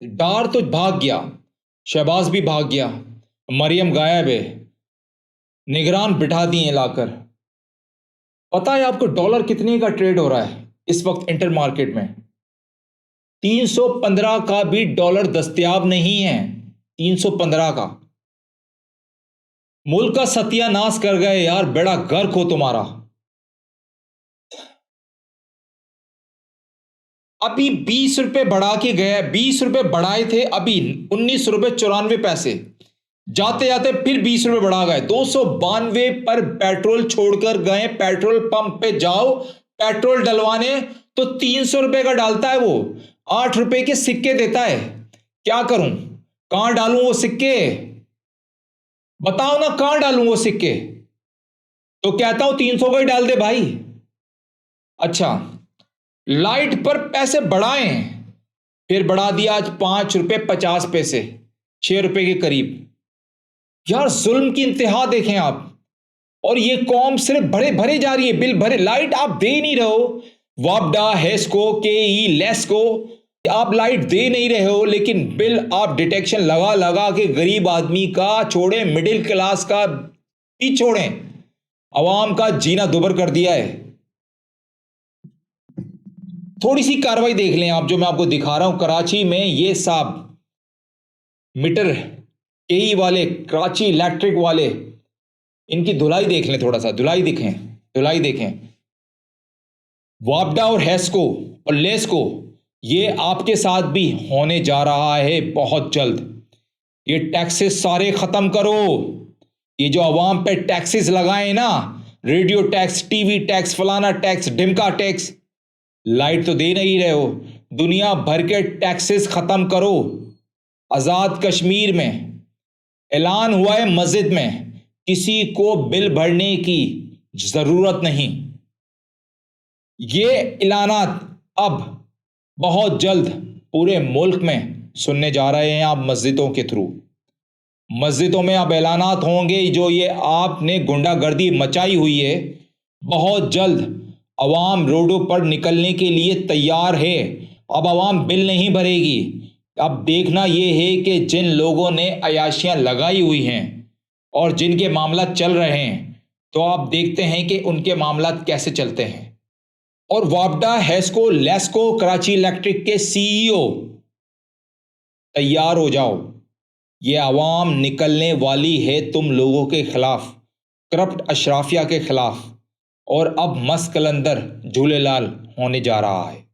डार तो भाग गया, शहबाज भी भाग गया, मरियम गायब है, निगरान बिठा दिए लाकर। पता है आपको डॉलर कितने का ट्रेड हो रहा है इस वक्त इंटर मार्केट में? 315 का भी डॉलर दस्तयाब नहीं है। 315 का। मुल्क का सत्यानाश कर गए यार, बेड़ा गर्क हो तुम्हारा। अभी 20 रुपए बढ़ा के गया, 20 रुपए बढ़ाए थे, अभी 19 रुपए 94 पैसे, जाते जाते फिर 20 रुपए बढ़ा गए, 292 पर पेट्रोल छोड़कर गए। पेट्रोल पंप पे जाओ पेट्रोल डलवाने तो 300 रुपए का डालता है वो, 8 रुपए के सिक्के देता है। क्या करूं, कहां डालूं वो सिक्के? बताओ ना कहां डालूं वो सिक्के? तो कहता हूं 300 का ही डाल दे भाई। अच्छा, लाइट पर पैसे बढ़ाए, फिर बढ़ा दिया आज 5 रुपए 50 पैसे, 6 रुपए के करीब। यार जुल्म की इंतहा देखें आप। और ये कौम सिर्फ भरे भरे जा रही है, बिल भरे। लाइट आप दे नहीं रहे हो, वापडा, हेस्को, केई, लेस्को, आप लाइट दे नहीं रहे हो, लेकिन बिल आप डिटेक्शन लगा लगा के गरीब आदमी का छोड़ें, मिडिल क्लास का भी छोड़ें, अवाम का जीना दुभर कर दिया है। थोड़ी सी कार्रवाई देख लें आप, जो मैं आपको दिखा रहा हूं। कराची में ये साहब मीटर केई वाले, कराची इलेक्ट्रिक वाले, इनकी धुलाई देख लें, थोड़ा सा धुलाई दिखें, धुलाई देखें। वापडा और हेस्को और लेस्को, ये आपके साथ भी होने जा रहा है बहुत जल्द। ये टैक्सेस सारे खत्म करो। ये जो अवाम पे टैक्सेस लगाए ना, रेडियो टैक्स, टीवी टैक्स, फलाना टैक्स, ढिमका टैक्स, लाइट तो दे नहीं रहे हो, दुनिया भर के टैक्सेस खत्म करो। आजाद कश्मीर में ऐलान हुआ है मस्जिद में किसी को बिल भरने की जरूरत नहीं। ये ऐलानात अब बहुत जल्द पूरे मुल्क में सुनने जा रहे हैं आप मस्जिदों के थ्रू। मस्जिदों में अब ऐलानात होंगे, जो ये आपने गुंडागर्दी मचाई हुई है, बहुत जल्द अवाम रोडों पर निकलने के लिए तैयार है। अब अवाम बिल नहीं भरेगी। अब देखना यह है कि जिन लोगों ने अयाशियां लगाई हुई हैं और जिनके मामला चल रहे हैं, तो आप देखते हैं कि उनके मामला कैसे चलते हैं। और वापडा, हेस्को, लेस्को, कराची इलेक्ट्रिक के सीईओ तैयार हो जाओ। ये अवाम निकलने वाली है तुम लोगों के खिलाफ, करप्ट अशराफिया के खिलाफ। और अब मस्त कलंदर झूलेलाल होने जा रहा है।